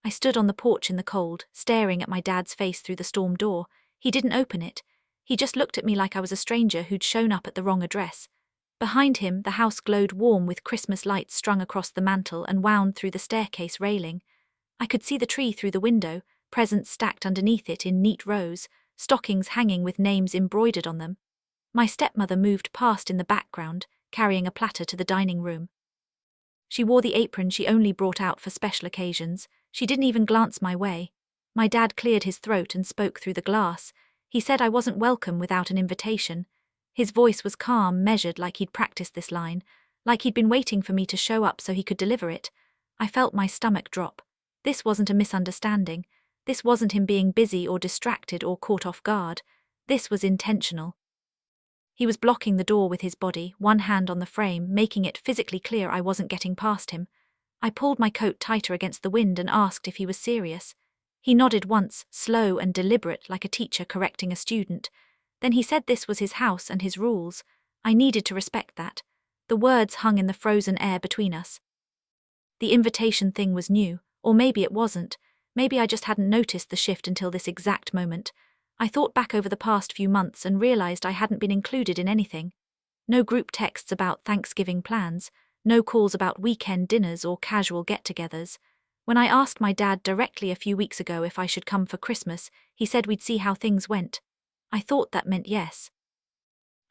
I stood on the porch in the cold, staring at my dad's face through the storm door. He didn't open it. He just looked at me like I was a stranger who'd shown up at the wrong address. Behind him, the house glowed warm with Christmas lights strung across the mantel and wound through the staircase railing. I could see the tree through the window, presents stacked underneath it in neat rows, stockings hanging with names embroidered on them. My stepmother moved past in the background, carrying a platter to the dining room. She wore the apron she only brought out for special occasions. She didn't even glance my way. My dad cleared his throat and spoke through the glass. He said I wasn't welcome without an invitation. His voice was calm, measured, like he'd practiced this line, like he'd been waiting for me to show up so he could deliver it. I felt my stomach drop. This wasn't a misunderstanding. This wasn't him being busy or distracted or caught off guard. This was intentional. He was blocking the door with his body, one hand on the frame, making it physically clear I wasn't getting past him. I pulled my coat tighter against the wind and asked if he was serious. He nodded once, slow and deliberate, like a teacher correcting a student. Then he said this was his house and his rules. I needed to respect that. The words hung in the frozen air between us. The invitation thing was new, or maybe it wasn't. Maybe I just hadn't noticed the shift until this exact moment. I thought back over the past few months and realized I hadn't been included in anything. No group texts about Thanksgiving plans, no calls about weekend dinners or casual get-togethers. When I asked my dad directly a few weeks ago if I should come for Christmas, he said we'd see how things went. I thought that meant yes.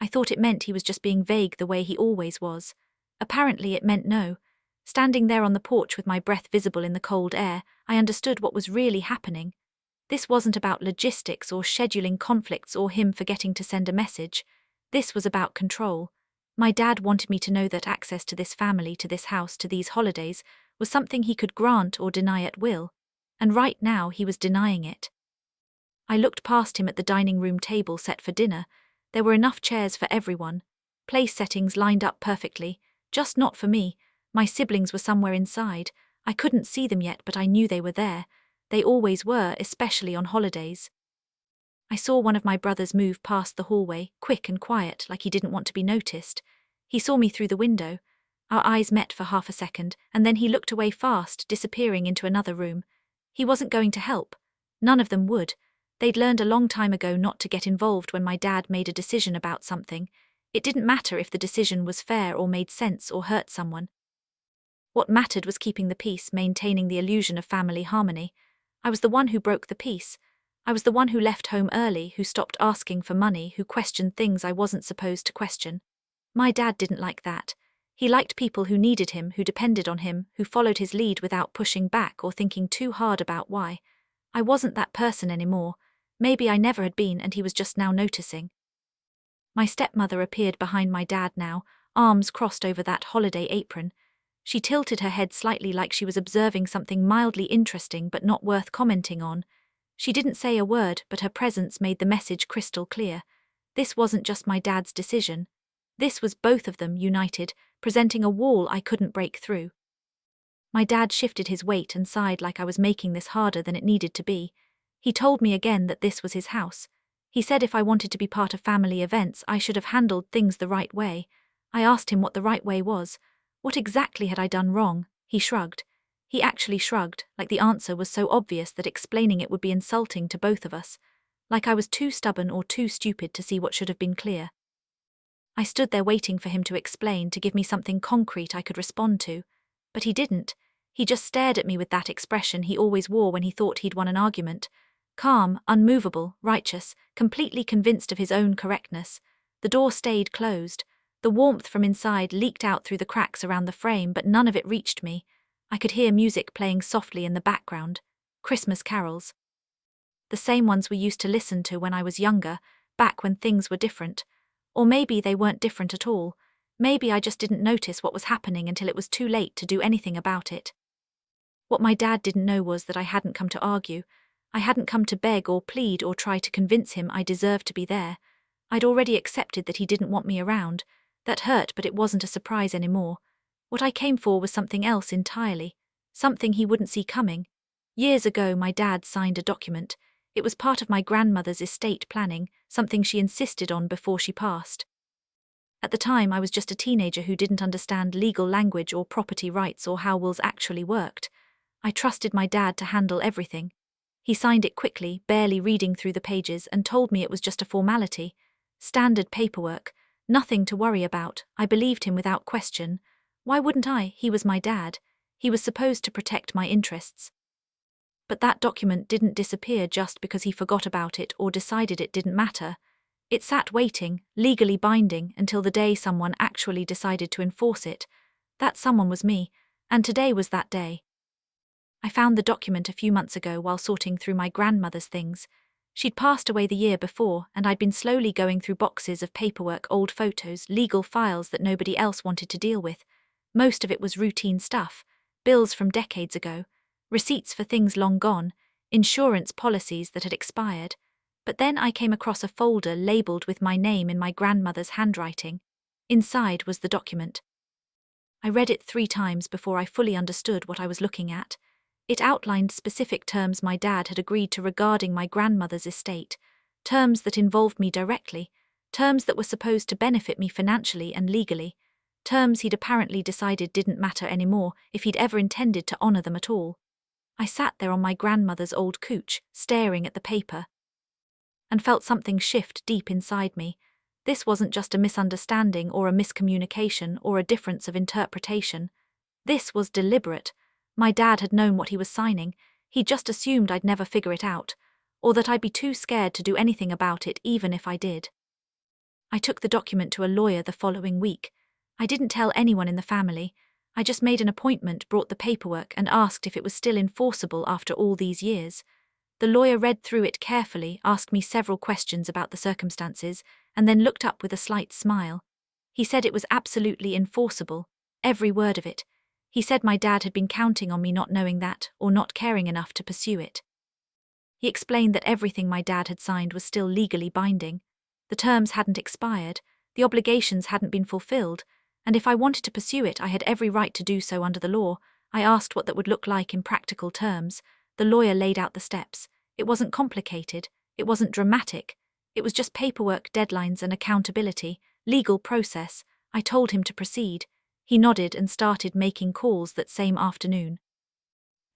I thought it meant he was just being vague the way he always was. Apparently it meant no. Standing there on the porch with my breath visible in the cold air, I understood what was really happening. This wasn't about logistics or scheduling conflicts or him forgetting to send a message. This was about control. My dad wanted me to know that access to this family, to this house, to these holidays, was something he could grant or deny at will. And right now he was denying it. I looked past him at the dining room table set for dinner. There were enough chairs for everyone. Place settings lined up perfectly, just not for me. My siblings were somewhere inside. I couldn't see them yet, but I knew they were there. They always were, especially on holidays. I saw one of my brothers move past the hallway, quick and quiet, like he didn't want to be noticed. He saw me through the window. Our eyes met for half a second, and then he looked away fast, disappearing into another room. He wasn't going to help. None of them would. They'd learned a long time ago not to get involved when my dad made a decision about something. It didn't matter if the decision was fair or made sense or hurt someone. What mattered was keeping the peace, maintaining the illusion of family harmony. I was the one who broke the peace. I was the one who left home early, who stopped asking for money, who questioned things I wasn't supposed to question. My dad didn't like that. He liked people who needed him, who depended on him, who followed his lead without pushing back or thinking too hard about why. I wasn't that person anymore. Maybe I never had been, and he was just now noticing. My stepmother appeared behind my dad now, arms crossed over that holiday apron. She tilted her head slightly like she was observing something mildly interesting but not worth commenting on. She didn't say a word, but her presence made the message crystal clear. This wasn't just my dad's decision. This was both of them united, presenting a wall I couldn't break through. My dad shifted his weight and sighed like I was making this harder than it needed to be. He told me again that this was his house. He said if I wanted to be part of family events, I should have handled things the right way. I asked him what the right way was. What exactly had I done wrong? He shrugged. He actually shrugged, like the answer was so obvious that explaining it would be insulting to both of us. Like I was too stubborn or too stupid to see what should have been clear. I stood there waiting for him to explain, to give me something concrete I could respond to. But he didn't. He just stared at me with that expression he always wore when he thought he'd won an argument. Calm, unmovable, righteous, completely convinced of his own correctness. The door stayed closed. The warmth from inside leaked out through the cracks around the frame, but none of it reached me. I could hear music playing softly in the background. Christmas carols. The same ones we used to listen to when I was younger, back when things were different. Or maybe they weren't different at all. Maybe I just didn't notice what was happening until it was too late to do anything about it. What my dad didn't know was that I hadn't come to argue. I hadn't come to beg or plead or try to convince him I deserved to be there. I'd already accepted that he didn't want me around. That hurt, but it wasn't a surprise anymore. What I came for was something else entirely. Something he wouldn't see coming. Years ago, my dad signed a document. It was part of my grandmother's estate planning, something she insisted on before she passed. At the time, I was just a teenager who didn't understand legal language or property rights or how wills actually worked. I trusted my dad to handle everything. He signed it quickly, barely reading through the pages, and told me it was just a formality. Standard paperwork. Nothing to worry about. I believed him without question. Why wouldn't I? He was my dad. He was supposed to protect my interests. But that document didn't disappear just because he forgot about it or decided it didn't matter. It sat waiting, legally binding, until the day someone actually decided to enforce it. That someone was me, and today was that day. I found the document a few months ago while sorting through my grandmother's things. She'd passed away the year before, and I'd been slowly going through boxes of paperwork, old photos, legal files that nobody else wanted to deal with. Most of it was routine stuff, bills from decades ago, receipts for things long gone, insurance policies that had expired. But then I came across a folder labeled with my name in my grandmother's handwriting. Inside was the document. I read it 3 times before I fully understood what I was looking at. It outlined specific terms my dad had agreed to regarding my grandmother's estate, terms that involved me directly, terms that were supposed to benefit me financially and legally, terms he'd apparently decided didn't matter anymore if he'd ever intended to honor them at all. I sat there on my grandmother's old couch, staring at the paper, and felt something shift deep inside me. This wasn't just a misunderstanding or a miscommunication or a difference of interpretation. This was deliberate. My dad had known what he was signing. He just assumed I'd never figure it out, or that I'd be too scared to do anything about it even if I did. I took the document to a lawyer the following week. I didn't tell anyone in the family. I just made an appointment, brought the paperwork, and asked if it was still enforceable after all these years. The lawyer read through it carefully, asked me several questions about the circumstances, and then looked up with a slight smile. He said it was absolutely enforceable, every word of it. He said my dad had been counting on me not knowing that, or not caring enough to pursue it. He explained that everything my dad had signed was still legally binding. The terms hadn't expired, the obligations hadn't been fulfilled, and if I wanted to pursue it, I had every right to do so under the law. I asked what that would look like in practical terms. The lawyer laid out the steps. It wasn't complicated, it wasn't dramatic. It was just paperwork, deadlines, and accountability, legal process. I told him to proceed. He nodded and started making calls that same afternoon.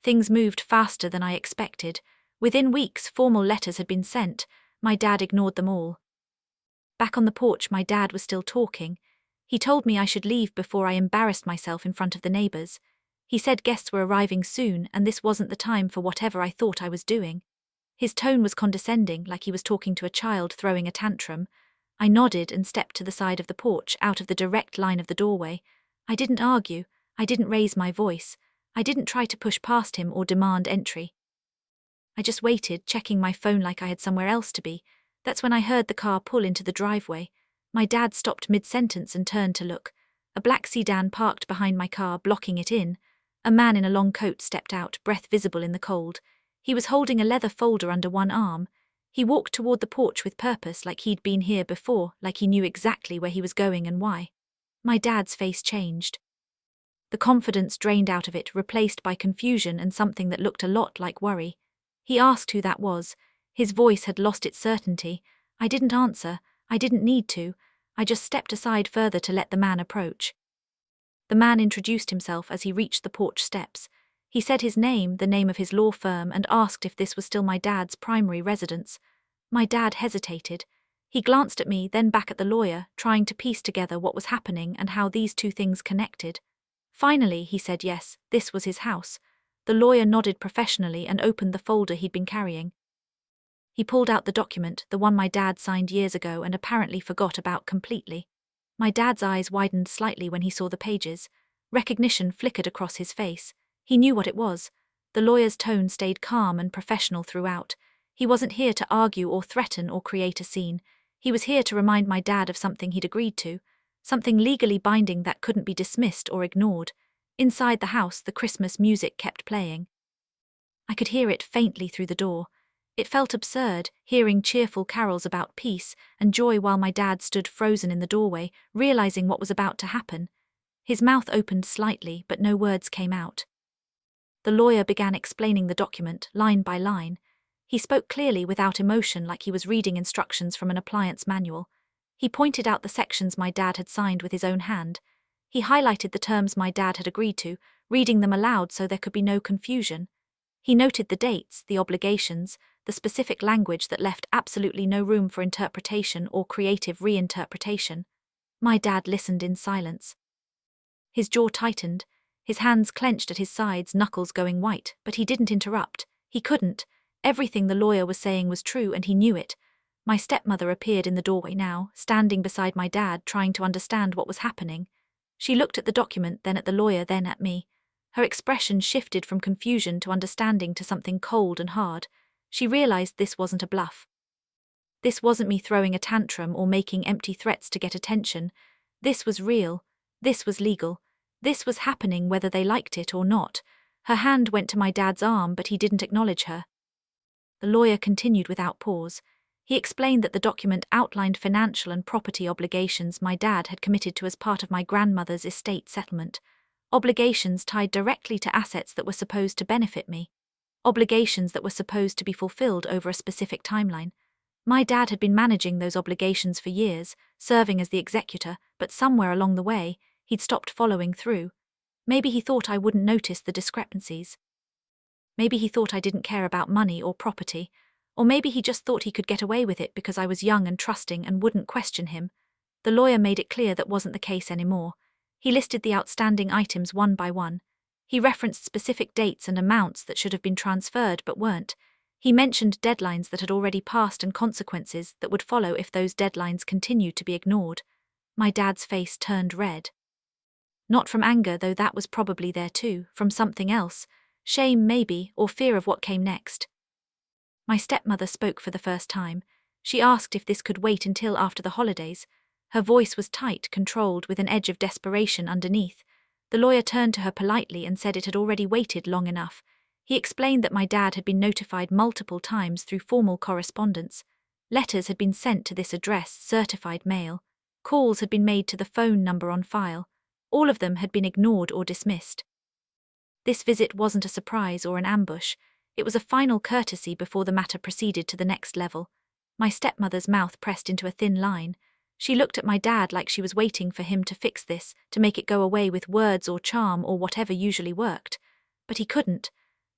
Things moved faster than I expected. Within weeks, formal letters had been sent. My dad ignored them all. Back on the porch, my dad was still talking. He told me I should leave before I embarrassed myself in front of the neighbors. He said guests were arriving soon, and this wasn't the time for whatever I thought I was doing. His tone was condescending, like he was talking to a child throwing a tantrum. I nodded and stepped to the side of the porch, out of the direct line of the doorway. I didn't argue, I didn't raise my voice, I didn't try to push past him or demand entry. I just waited, checking my phone like I had somewhere else to be. That's when I heard the car pull into the driveway. My dad stopped mid-sentence and turned to look. A black sedan parked behind my car, blocking it in. A man in a long coat stepped out, breath visible in the cold. He was holding a leather folder under one arm. He walked toward the porch with purpose, like he'd been here before, like he knew exactly where he was going and why. My dad's face changed. The confidence drained out of it, replaced by confusion and something that looked a lot like worry. He asked who that was. His voice had lost its certainty. I didn't answer. I didn't need to. I just stepped aside further to let the man approach. The man introduced himself as he reached the porch steps. He said his name, the name of his law firm, and asked if this was still my dad's primary residence. My dad hesitated. He glanced at me, then back at the lawyer, trying to piece together what was happening and how these two things connected. Finally, he said yes, this was his house. The lawyer nodded professionally and opened the folder he'd been carrying. He pulled out the document, the one my dad signed years ago and apparently forgot about completely. My dad's eyes widened slightly when he saw the pages. Recognition flickered across his face. He knew what it was. The lawyer's tone stayed calm and professional throughout. He wasn't here to argue or threaten or create a scene. He was here to remind my dad of something he'd agreed to, something legally binding that couldn't be dismissed or ignored. Inside the house, the Christmas music kept playing. I could hear it faintly through the door. It felt absurd, hearing cheerful carols about peace and joy while my dad stood frozen in the doorway, realizing what was about to happen. His mouth opened slightly, but no words came out. The lawyer began explaining the document, line by line. He spoke clearly without emotion, like he was reading instructions from an appliance manual. He pointed out the sections my dad had signed with his own hand. He highlighted the terms my dad had agreed to, reading them aloud so there could be no confusion. He noted the dates, the obligations, the specific language that left absolutely no room for interpretation or creative reinterpretation. My dad listened in silence. His jaw tightened, his hands clenched at his sides, knuckles going white, but he didn't interrupt. He couldn't. Everything the lawyer was saying was true, and he knew it. My stepmother appeared in the doorway now, standing beside my dad, trying to understand what was happening. She looked at the document, then at the lawyer, then at me. Her expression shifted from confusion to understanding to something cold and hard. She realized this wasn't a bluff. This wasn't me throwing a tantrum or making empty threats to get attention. This was real. This was legal. This was happening whether they liked it or not. Her hand went to my dad's arm, but he didn't acknowledge her. The lawyer continued without pause. He explained that the document outlined financial and property obligations my dad had committed to as part of my grandmother's estate settlement. Obligations tied directly to assets that were supposed to benefit me. Obligations that were supposed to be fulfilled over a specific timeline. My dad had been managing those obligations for years, serving as the executor, but somewhere along the way, he'd stopped following through. Maybe he thought I wouldn't notice the discrepancies. Maybe he thought I didn't care about money or property, or maybe he just thought he could get away with it because I was young and trusting and wouldn't question him. The lawyer made it clear that wasn't the case anymore. He listed the outstanding items one by one. He referenced specific dates and amounts that should have been transferred but weren't. He mentioned deadlines that had already passed and consequences that would follow if those deadlines continued to be ignored. My dad's face turned red. Not from anger, though that was probably there too, from something else. Shame maybe, or fear of what came next. My stepmother spoke for the first time. She asked if this could wait until after the holidays. Her voice was tight, controlled, with an edge of desperation underneath. The lawyer turned to her politely and said it had already waited long enough. He explained that my dad had been notified multiple times through formal correspondence. Letters had been sent to this address, certified mail. Calls had been made to the phone number on file. All of them had been ignored or dismissed. This visit wasn't a surprise or an ambush. It was a final courtesy before the matter proceeded to the next level. My stepmother's mouth pressed into a thin line. She looked at my dad like she was waiting for him to fix this, to make it go away with words or charm or whatever usually worked. But he couldn't.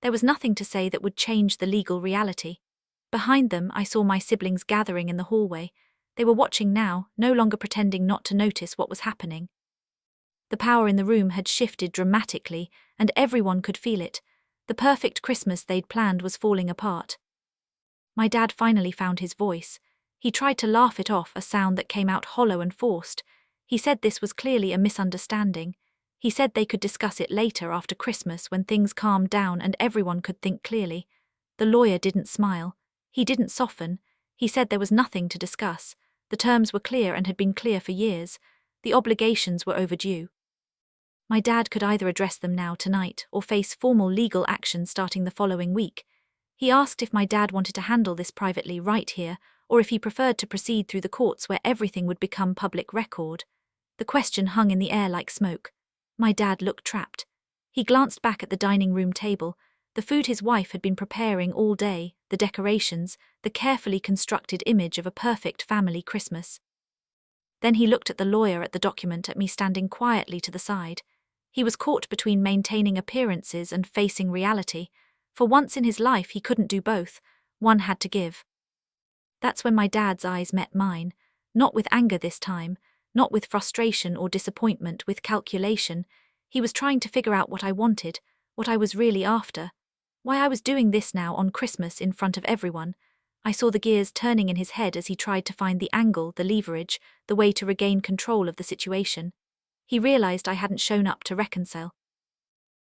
There was nothing to say that would change the legal reality. Behind them, I saw my siblings gathering in the hallway. They were watching now, no longer pretending not to notice what was happening. The power in the room had shifted dramatically, and everyone could feel it. The perfect Christmas they'd planned was falling apart. My dad finally found his voice. He tried to laugh it off, a sound that came out hollow and forced. He said this was clearly a misunderstanding. He said they could discuss it later after Christmas when things calmed down and everyone could think clearly. The lawyer didn't smile. He didn't soften. He said there was nothing to discuss. The terms were clear and had been clear for years. The obligations were overdue. My dad could either address them now tonight or face formal legal action starting the following week. He asked if my dad wanted to handle this privately right here, or if he preferred to proceed through the courts where everything would become public record. The question hung in the air like smoke. My dad looked trapped. He glanced back at the dining room table, the food his wife had been preparing all day, the decorations, the carefully constructed image of a perfect family Christmas. Then he looked at the lawyer, at the document, at me standing quietly to the side. He was caught between maintaining appearances and facing reality. For once in his life he couldn't do both. One had to give. That's when my dad's eyes met mine, not with anger this time, not with frustration or disappointment, with calculation. He was trying to figure out what I wanted, what I was really after. Why I was doing this now on Christmas in front of everyone. I saw the gears turning in his head as he tried to find the angle, the leverage, the way to regain control of the situation. He realized I hadn't shown up to reconcile.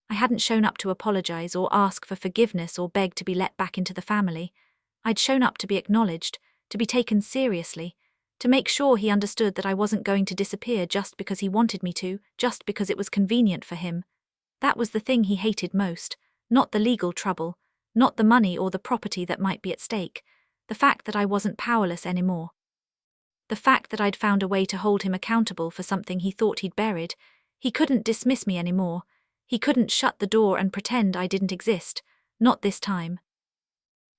I hadn't shown up to apologize or ask for forgiveness or beg to be let back into the family. I'd shown up to be acknowledged, to be taken seriously, to make sure he understood that I wasn't going to disappear just because he wanted me to, just because it was convenient for him. That was the thing he hated most, not the legal trouble, not the money or the property that might be at stake, the fact that I wasn't powerless anymore. The fact that I'd found a way to hold him accountable for something he thought he'd buried. He couldn't dismiss me anymore. He couldn't shut the door and pretend I didn't exist, not this time.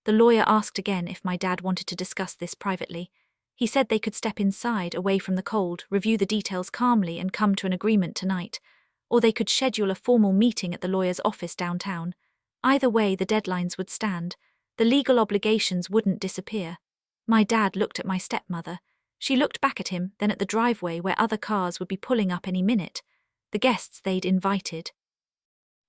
The lawyer asked again if my dad wanted to discuss this privately. He said they could step inside, away from the cold, review the details calmly and come to an agreement tonight. or they could schedule a formal meeting at the lawyer's office downtown. Either way, the deadlines would stand. The legal obligations wouldn't disappear. My dad looked at my stepmother. She looked back at him, then at the driveway where other cars would be pulling up any minute. The guests they'd invited.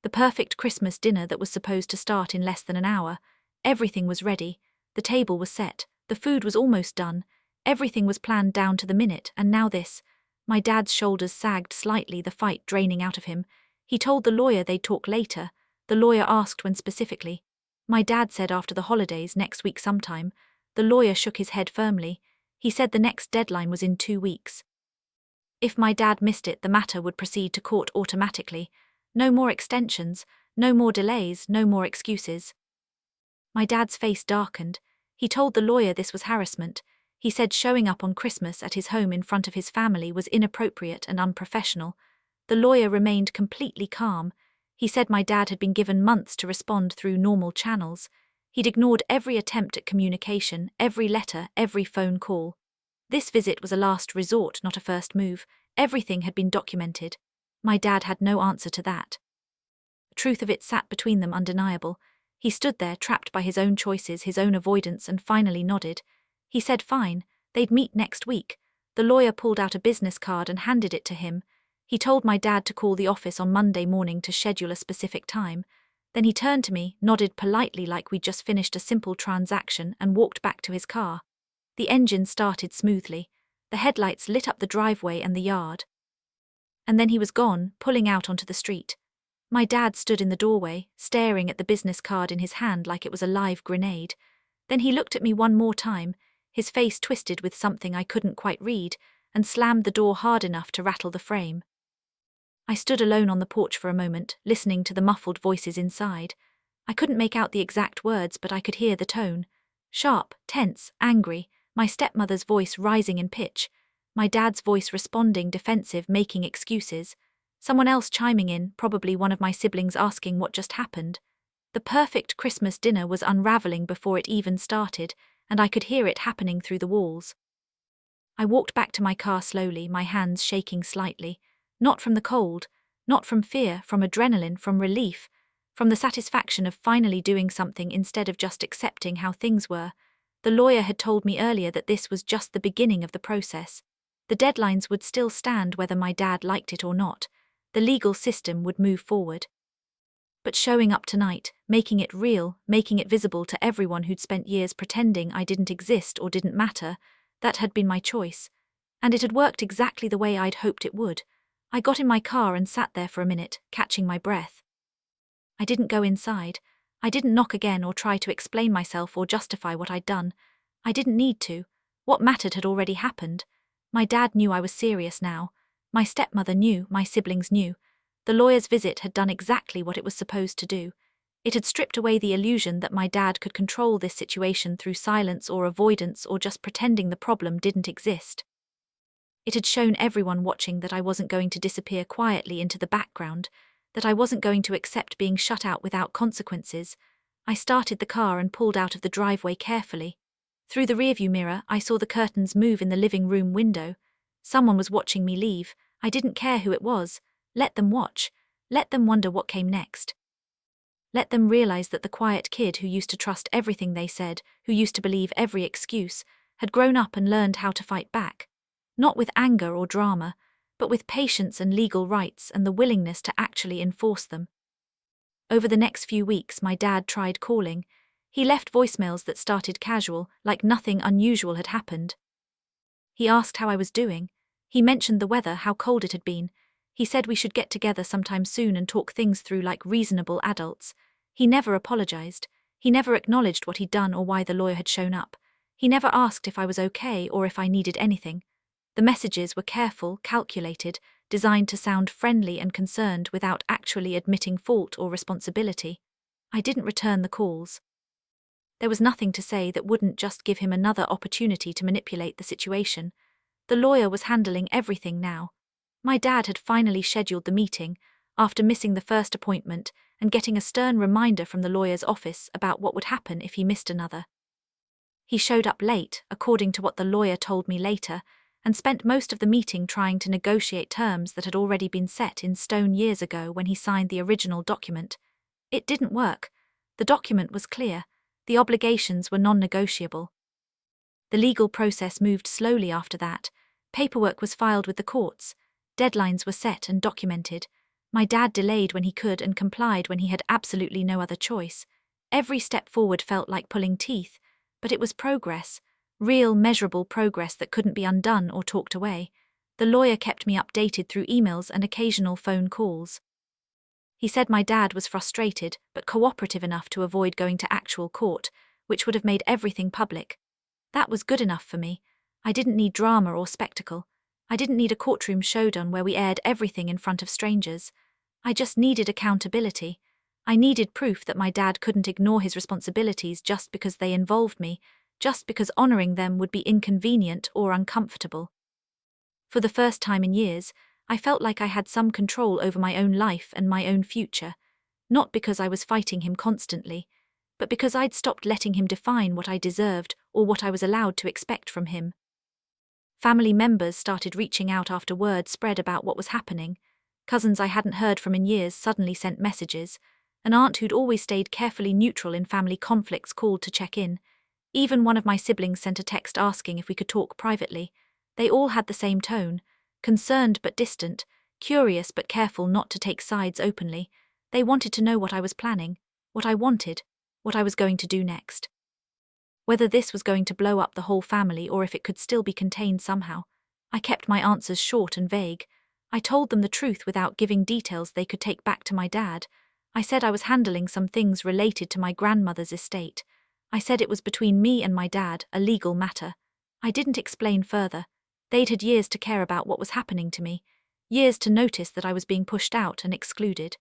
The perfect Christmas dinner that was supposed to start in less than an hour. Everything was ready. The table was set. The food was almost done. Everything was planned down to the minute, and now this. My dad's shoulders sagged slightly, the fight draining out of him. He told the lawyer they'd talk later. The lawyer asked when specifically. My dad said after the holidays, next week sometime. The lawyer shook his head firmly. He said the next deadline was in 2 weeks. If my dad missed it, the matter would proceed to court automatically. No more extensions, no more delays, no more excuses. My dad's face darkened. He told the lawyer this was harassment. He said showing up on Christmas at his home in front of his family was inappropriate and unprofessional. The lawyer remained completely calm. He said my dad had been given months to respond through normal channels. He'd ignored every attempt at communication, every letter, every phone call. This visit was a last resort, not a first move. Everything had been documented. My dad had no answer to that. The truth of it sat between them undeniable. He stood there, trapped by his own choices, his own avoidance, and finally nodded. He said fine, they'd meet next week. The lawyer pulled out a business card and handed it to him. He told my dad to call the office on Monday morning to schedule a specific time. Then he turned to me, nodded politely like we'd just finished a simple transaction, and walked back to his car. The engine started smoothly. The headlights lit up the driveway and the yard. And then he was gone, pulling out onto the street. My dad stood in the doorway, staring at the business card in his hand like it was a live grenade. Then he looked at me one more time, his face twisted with something I couldn't quite read, and slammed the door hard enough to rattle the frame. I stood alone on the porch for a moment, listening to the muffled voices inside. I couldn't make out the exact words, but I could hear the tone. Sharp, tense, angry, my stepmother's voice rising in pitch, my dad's voice responding, defensive, making excuses. Someone else chiming in, probably one of my siblings asking what just happened. The perfect Christmas dinner was unraveling before it even started, and I could hear it happening through the walls. I walked back to my car slowly, my hands shaking slightly. Not from the cold, not from fear, from adrenaline, from relief, from the satisfaction of finally doing something instead of just accepting how things were. The lawyer had told me earlier that this was just the beginning of the process. The deadlines would still stand whether my dad liked it or not. The legal system would move forward. But showing up tonight, making it real, making it visible to everyone who'd spent years pretending I didn't exist or didn't matter, that had been my choice. And it had worked exactly the way I'd hoped it would. I got in my car and sat there for a minute, catching my breath. I didn't go inside. I didn't knock again or try to explain myself or justify what I'd done. I didn't need to. What mattered had already happened. My dad knew I was serious now. My stepmother knew, my siblings knew. The lawyer's visit had done exactly what it was supposed to do. It had stripped away the illusion that my dad could control this situation through silence or avoidance or just pretending the problem didn't exist. It had shown everyone watching that I wasn't going to disappear quietly into the background, that I wasn't going to accept being shut out without consequences. I started the car and pulled out of the driveway carefully. Through the rearview mirror, I saw the curtains move in the living room window. Someone was watching me leave. I didn't care who it was. Let them watch. Let them wonder what came next. Let them realize that the quiet kid who used to trust everything they said, who used to believe every excuse, had grown up and learned how to fight back. Not with anger or drama, but with patience and legal rights and the willingness to actually enforce them. Over the next few weeks, my dad tried calling. He left voicemails that started casual, like nothing unusual had happened. He asked how I was doing. He mentioned the weather, how cold it had been. He said we should get together sometime soon and talk things through like reasonable adults. He never apologized. He never acknowledged what he'd done or why the lawyer had shown up. He never asked if I was okay or if I needed anything. The messages were careful, calculated, designed to sound friendly and concerned without actually admitting fault or responsibility. I didn't return the calls. There was nothing to say that wouldn't just give him another opportunity to manipulate the situation. The lawyer was handling everything now. My dad had finally scheduled the meeting, after missing the first appointment and getting a stern reminder from the lawyer's office about what would happen if he missed another. He showed up late, according to what the lawyer told me later, and spent most of the meeting trying to negotiate terms that had already been set in stone years ago when he signed the original document. It didn't work. The document was clear. The obligations were non-negotiable. The legal process moved slowly after that. Paperwork was filed with the courts. Deadlines were set and documented. My dad delayed when he could and complied when he had absolutely no other choice. Every step forward felt like pulling teeth, but it was progress. Real, measurable progress that couldn't be undone or talked away. The lawyer kept me updated through emails and occasional phone calls. He said my dad was frustrated but cooperative enough to avoid going to actual court, which would have made everything public. That was good enough for me. I didn't need drama or spectacle. I didn't need a courtroom showdown where we aired everything in front of strangers. I just needed accountability. I needed proof that my dad couldn't ignore his responsibilities just because they involved me, just because honoring them would be inconvenient or uncomfortable. For the first time in years, I felt like I had some control over my own life and my own future, not because I was fighting him constantly, but because I'd stopped letting him define what I deserved or what I was allowed to expect from him. Family members started reaching out after word spread about what was happening. Cousins I hadn't heard from in years suddenly sent messages. An aunt who'd always stayed carefully neutral in family conflicts called to check in. Even one of my siblings sent a text asking if we could talk privately. They all had the same tone, concerned but distant, curious but careful not to take sides openly. They wanted to know what I was planning, what I wanted, what I was going to do next. Whether this was going to blow up the whole family or if it could still be contained somehow, I kept my answers short and vague. I told them the truth without giving details they could take back to my dad. I said I was handling some things related to my grandmother's estate. I said it was between me and my dad, a legal matter. I didn't explain further. They'd had years to care about what was happening to me, years to notice that I was being pushed out and excluded,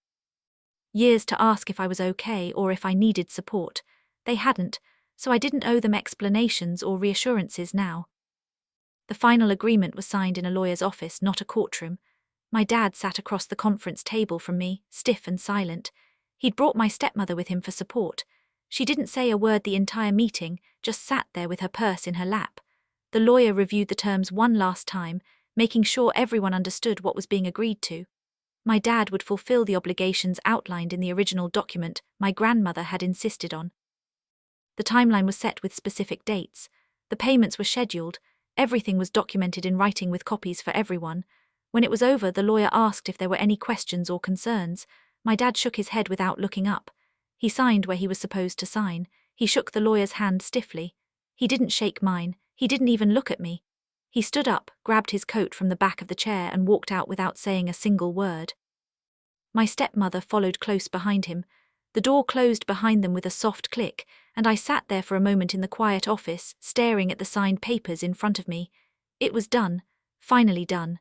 years to ask if I was okay or if I needed support. They hadn't, so I didn't owe them explanations or reassurances now. The final agreement was signed in a lawyer's office, not a courtroom. My dad sat across the conference table from me, stiff and silent. He'd brought my stepmother with him for support. She didn't say a word the entire meeting, just sat there with her purse in her lap. The lawyer reviewed the terms one last time, making sure everyone understood what was being agreed to. My dad would fulfill the obligations outlined in the original document my grandmother had insisted on. The timeline was set with specific dates. The payments were scheduled. Everything was documented in writing with copies for everyone. When it was over, the lawyer asked if there were any questions or concerns. My dad shook his head without looking up. He signed where he was supposed to sign. He shook the lawyer's hand stiffly. He didn't shake mine. He didn't even look at me. He stood up, grabbed his coat from the back of the chair and walked out without saying a single word. My stepmother followed close behind him. The door closed behind them with a soft click, and I sat there for a moment in the quiet office, staring at the signed papers in front of me. It was done. Finally done.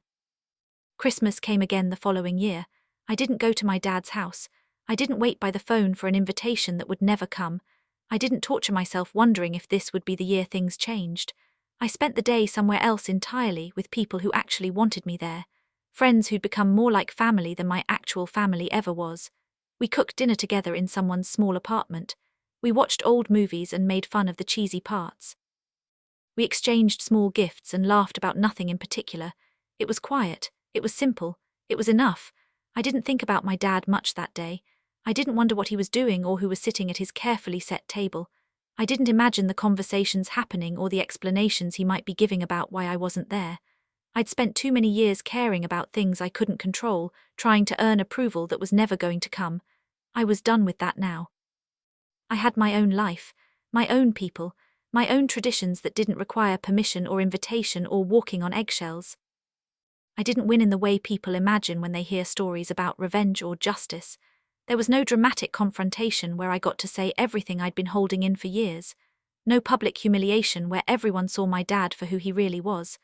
Christmas came again the following year. I didn't go to my dad's house. I didn't wait by the phone for an invitation that would never come. I didn't torture myself wondering if this would be the year things changed. I spent the day somewhere else entirely with people who actually wanted me there. Friends who'd become more like family than my actual family ever was. We cooked dinner together in someone's small apartment. We watched old movies and made fun of the cheesy parts. We exchanged small gifts and laughed about nothing in particular. It was quiet. It was simple. It was enough. I didn't think about my dad much that day. I didn't wonder what he was doing or who was sitting at his carefully set table. I didn't imagine the conversations happening or the explanations he might be giving about why I wasn't there. I'd spent too many years caring about things I couldn't control, trying to earn approval that was never going to come. I was done with that now. I had my own life, my own people, my own traditions that didn't require permission or invitation or walking on eggshells. I didn't win in the way people imagine when they hear stories about revenge or justice. There was no dramatic confrontation where I got to say everything I'd been holding in for years. No public humiliation where everyone saw my dad for who he really was.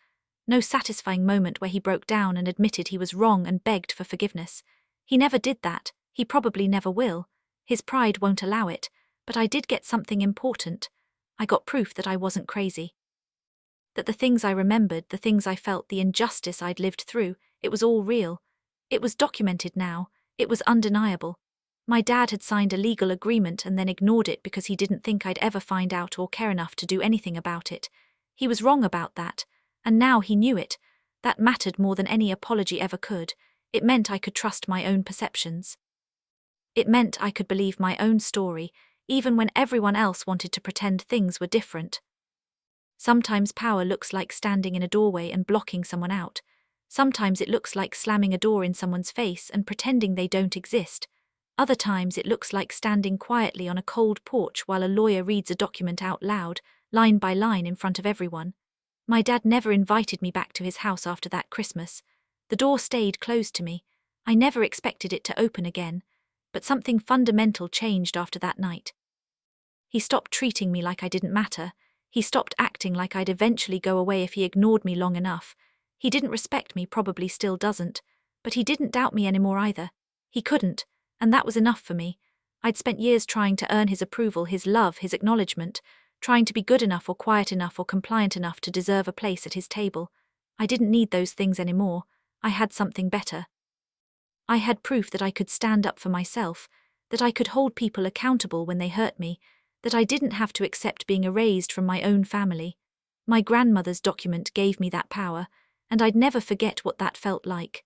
No satisfying moment where he broke down and admitted he was wrong and begged for forgiveness. He never did that. He probably never will. His pride won't allow it. But I did get something important. I got proof that I wasn't crazy. That the things I remembered, the things I felt, the injustice I'd lived through, it was all real. It was documented now. It was undeniable. My dad had signed a legal agreement and then ignored it because he didn't think I'd ever find out or care enough to do anything about it. He was wrong about that. And now he knew it. That mattered more than any apology ever could. It meant I could trust my own perceptions. It meant I could believe my own story, even when everyone else wanted to pretend things were different. Sometimes power looks like standing in a doorway and blocking someone out. Sometimes it looks like slamming a door in someone's face and pretending they don't exist. Other times it looks like standing quietly on a cold porch while a lawyer reads a document out loud, line by line in front of everyone. My dad never invited me back to his house after that Christmas. The door stayed closed to me. I never expected it to open again, but something fundamental changed after that night. He stopped treating me like I didn't matter. He stopped acting like I'd eventually go away if he ignored me long enough. He didn't respect me, probably still doesn't, but he didn't doubt me anymore either. He couldn't, and that was enough for me. I'd spent years trying to earn his approval, his love, his acknowledgement, trying to be good enough or quiet enough or compliant enough to deserve a place at his table. I didn't need those things anymore. I had something better. I had proof that I could stand up for myself, that I could hold people accountable when they hurt me, that I didn't have to accept being erased from my own family. My grandmother's document gave me that power, and I'd never forget what that felt like.